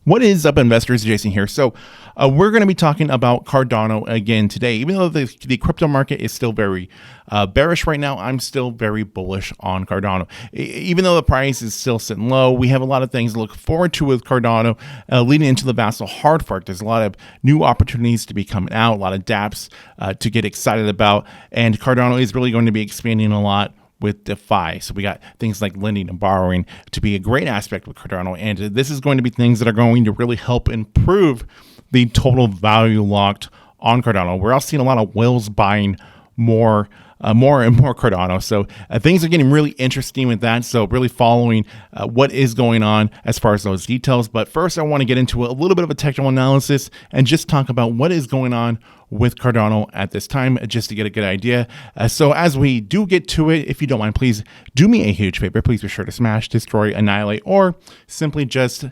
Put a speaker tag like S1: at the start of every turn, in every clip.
S1: What is up, investors? Jason here. So we're going to be talking about Cardano again today. Even though the crypto market is still very bearish right now, I'm still very bullish on Cardano. Even though the price is still sitting low, we have a lot of things to look forward to with Cardano leading into the Vassal hard fork. There's a lot of new opportunities to be coming out, a lot of dApps to get excited about, and Cardano is really going to be expanding a lot with DeFi. So we got things like lending and borrowing to be a great aspect with Cardano. And this is going to be things that are going to really help improve the total value locked on Cardano. We're also seeing a lot of whales buying more and more Cardano. So things are getting really interesting with that. So really following what is going on as far as those details. But first, I want to get into a little bit of a technical analysis and just talk about what is going on with Cardano at this time, just to get a good idea. So as we do get to it, if you don't mind, please do me a huge favor. Please be sure to smash, destroy, annihilate, or simply just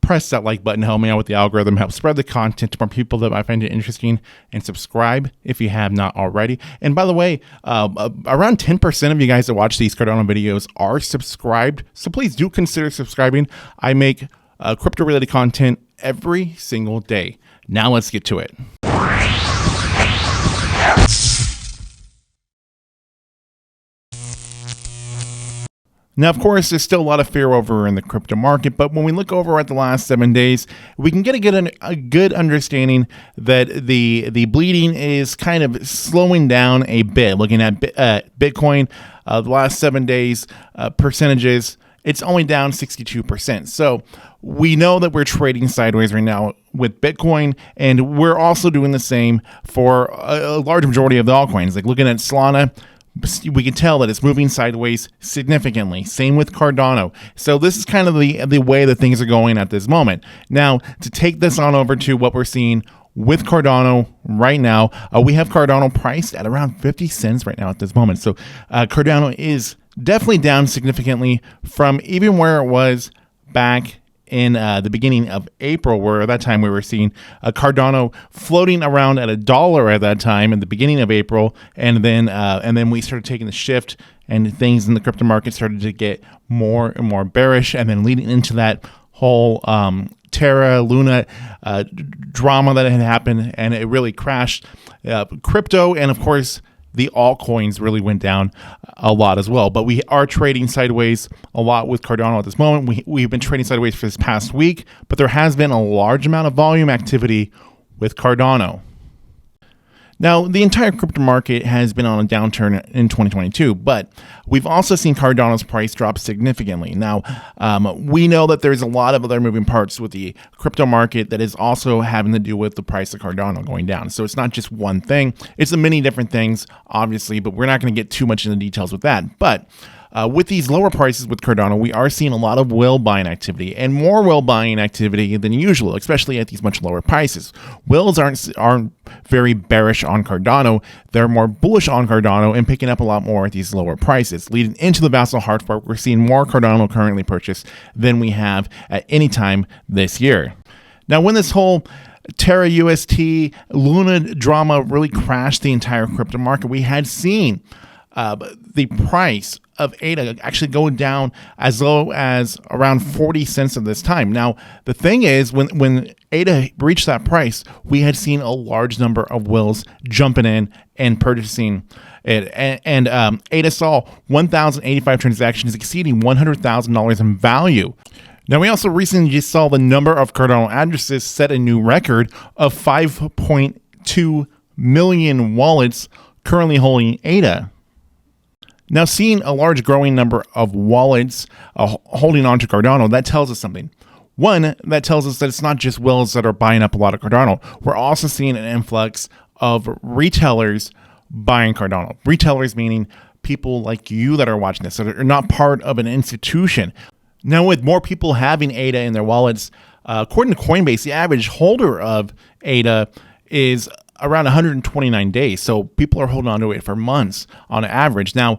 S1: press that like button, help me out with the algorithm, help spread the content to more people that I find it interesting, and subscribe if you have not already. And by the way, around 10% of you guys that watch these Cardano videos are subscribed, so please do consider subscribing. I make crypto-related content every single day. Now let's get to it. Now, of course, there's still a lot of fear over in the crypto market, but when we look over at the last 7 days, we can get a good understanding that the bleeding is kind of slowing down a bit. Looking at Bitcoin, the last 7 days percentages, it's only down 62%. So we know that we're trading sideways right now with Bitcoin, and we're also doing the same for a large majority of the altcoins. Like looking at Solana, we can tell that it's moving sideways significantly. Same with Cardano. So this is kind of the way that things are going at this moment. Now, to take this on over to what we're seeing with Cardano right now, we have Cardano priced at around 50 cents right now at this moment. So Cardano is definitely down significantly from even where it was back in the beginning of April, where at that time we were seeing Cardano floating around at $1 at that time in the beginning of April, and then we started taking the shift, and things in the crypto market started to get more and more bearish, and then leading into that whole Terra Luna drama that had happened, and it really crashed crypto, and of course the altcoins really went down a lot as well. But we are trading sideways a lot with Cardano at this moment. We've been trading sideways for this past week, but there has been a large amount of volume activity with Cardano. Now, the entire crypto market has been on a downturn in 2022, but we've also seen Cardano's price drop significantly. Now, we know that there's a lot of other moving parts with the crypto market that is also having to do with the price of Cardano going down. So it's not just one thing. It's many different things, obviously, but we're not going to get too much into details with that. But with these lower prices with Cardano, we are seeing a lot of whale buying activity, and more whale buying activity than usual, especially at these much lower prices. Whales aren't very bearish on Cardano. They're more bullish on Cardano and picking up a lot more at these lower prices. Leading into the Vassal hard fork, we're seeing more Cardano currently purchased than we have at any time this year. Now, when this whole Terra UST Luna drama really crashed the entire crypto market, we had seen the price of ADA actually go down as low as around 40 cents at this time. Now, the thing is, when ADA reached that price, we had seen a large number of whales jumping in and purchasing it. And ADA saw 1,085 transactions exceeding $100,000 in value. Now, we also recently just saw the number of Cardano addresses set a new record of 5.2 million wallets currently holding ADA. Now, seeing a large growing number of wallets holding on to Cardano, that tells us something. One, that tells us that it's not just whales that are buying up a lot of Cardano. We're also seeing an influx of retailers buying Cardano. Retailers meaning people like you that are watching this, that are not part of an institution. Now, with more people having ADA in their wallets, according to Coinbase, the average holder of ADA is around 129 days. So people are holding on to it for months on average. Now,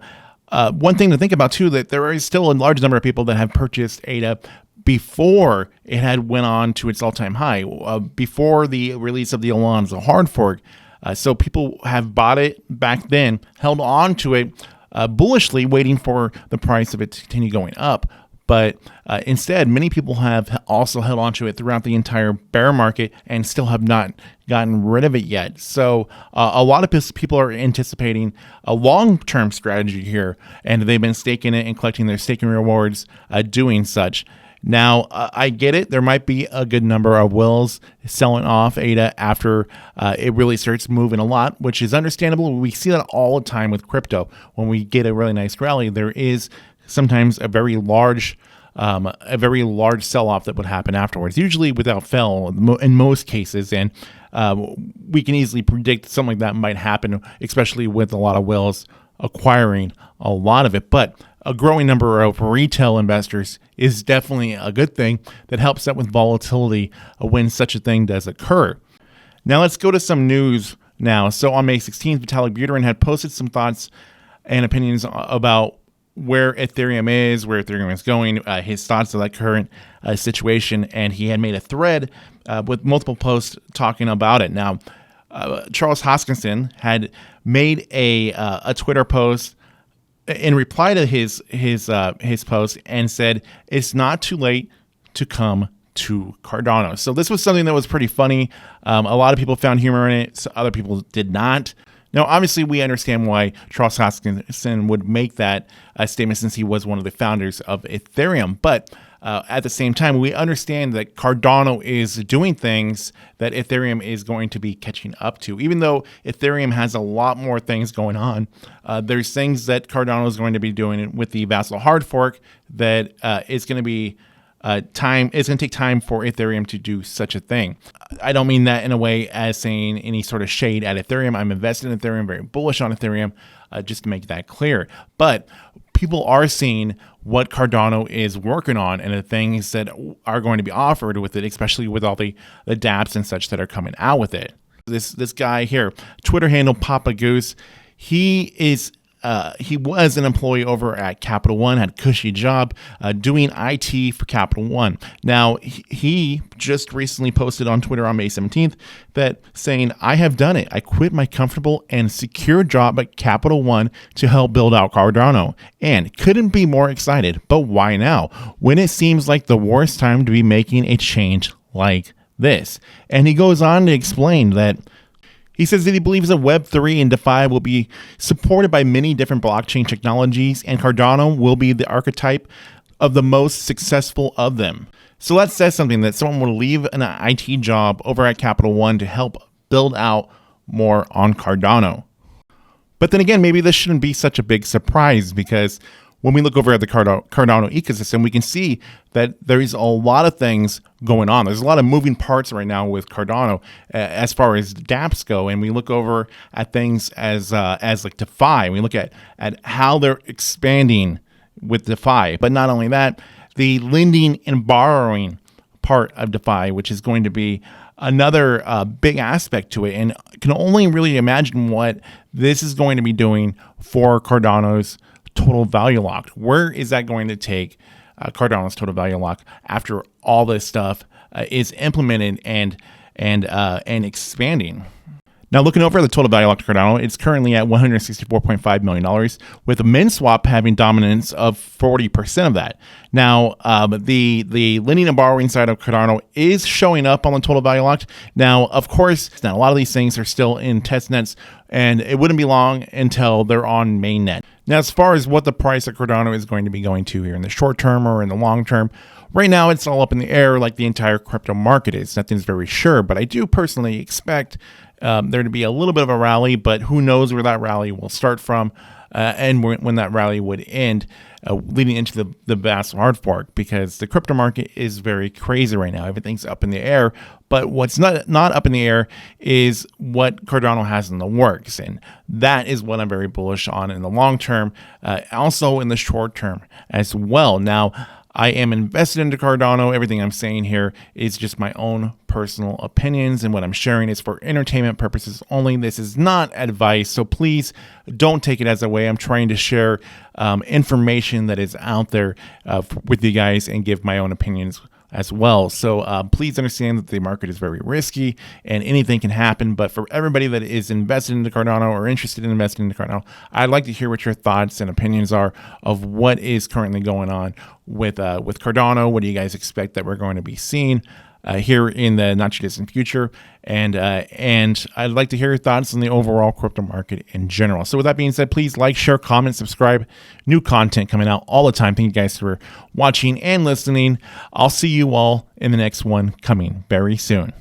S1: one thing to think about too, that there is still a large number of people that have purchased ADA before it had went on to its all-time high, before the release of the Alonzo hard fork. So people have bought it back then, held on to it bullishly, waiting for the price of it to continue going up. But instead, many people have also held onto it throughout the entire bear market and still have not gotten rid of it yet. So a lot of people are anticipating a long-term strategy here, and they've been staking it and collecting their staking rewards doing such. Now, I get it. There might be a good number of whales selling off ADA after it really starts moving a lot, which is understandable. We see that all the time with crypto. When we get a really nice rally, there is sometimes a very large sell-off that would happen afterwards, usually without fail in most cases. And we can easily predict something like that might happen, especially with a lot of whales acquiring a lot of it. But a growing number of retail investors is definitely a good thing that helps out with volatility when such a thing does occur. Now let's go to some news now. So on May 16th, Vitalik Buterin had posted some thoughts and opinions about where Ethereum is going, his thoughts of that current situation, and he had made a thread with multiple posts talking about it. Now, Charles Hoskinson had made a Twitter post in reply to his post and said, "It's not too late to come to Cardano." So this was something that was pretty funny. A lot of people found humor in it, so other people did not. Now, obviously, we understand why Charles Hoskinson would make that statement since he was one of the founders of Ethereum. But at the same time, we understand that Cardano is doing things that Ethereum is going to be catching up to. Even though Ethereum has a lot more things going on, there's things that Cardano is going to be doing with the Vassal hard fork that is going to be it's going to take time for Ethereum to do such a thing. I don't mean that in a way as saying any sort of shade at Ethereum. I'm invested in Ethereum, very bullish on Ethereum, just to make that clear. But people are seeing what Cardano is working on and the things that are going to be offered with it, especially with all the dApps and such that are coming out with it. This guy here, Twitter handle Papa Goose, he was an employee over at Capital One, had a cushy job doing IT for Capital One. Now, he just recently posted on Twitter on May 17th that saying, "I have done it. I quit my comfortable and secure job at Capital One to help build out Cardano, and couldn't be more excited. But why now, when it seems like the worst time to be making a change like this?" And he goes on to explain that he says that he believes that Web3 and DeFi will be supported by many different blockchain technologies, and Cardano will be the archetype of the most successful of them. So that says something, that someone will leave an IT job over at Capital One to help build out more on Cardano. But then again, maybe this shouldn't be such a big surprise, because when we look over at the Cardano ecosystem, we can see that there's a lot of things going on. There's a lot of moving parts right now with Cardano as far as dApps go. And we look over at things as like DeFi. We look at how they're expanding with DeFi. But not only that, the lending and borrowing part of DeFi, which is going to be another big aspect to it. And can only really imagine what this is going to be doing for Cardano's total value lock. Where is that going to take Cardano's total value lock after all this stuff is implemented and expanding? Now, looking over at the total value lock to Cardano, it's currently at $164.5 million, with a min swap having dominance of 40% of that. Now, the lending and borrowing side of Cardano is showing up on the total value locked. Now, of course, a lot of these things are still in test nets, and it wouldn't be long until they're on mainnet. Now, as far as what the price of Cardano is going to be going to here in the short term or in the long term, right now it's all up in the air like the entire crypto market is. Nothing's very sure, but I do personally expect there to be a little bit of a rally, but who knows where that rally will start from and when that rally would end, leading into the vast hard fork, because the crypto market is very crazy right now. Everything's up in the air, but what's not up in the air is what Cardano has in the works, and that is what I'm very bullish on in the long term, also in the short term as well. Now, I am invested into Cardano. Everything I'm saying here is just my own personal opinions, and what I'm sharing is for entertainment purposes only. This is not advice, so please don't take it as a way I'm trying to share information that is out there with you guys and give my own opinions as well. So please understand that the market is very risky and anything can happen. But for everybody that is invested into Cardano or interested in investing into Cardano, I'd like to hear what your thoughts and opinions are of what is currently going on with Cardano. What do you guys expect that we're going to be seeing here in the not too distant future? And I'd like to hear your thoughts on the overall crypto market in general. So with that being said, please like, share, comment, subscribe. New content coming out all the time. Thank you guys for watching and listening. I'll see you all in the next one coming very soon.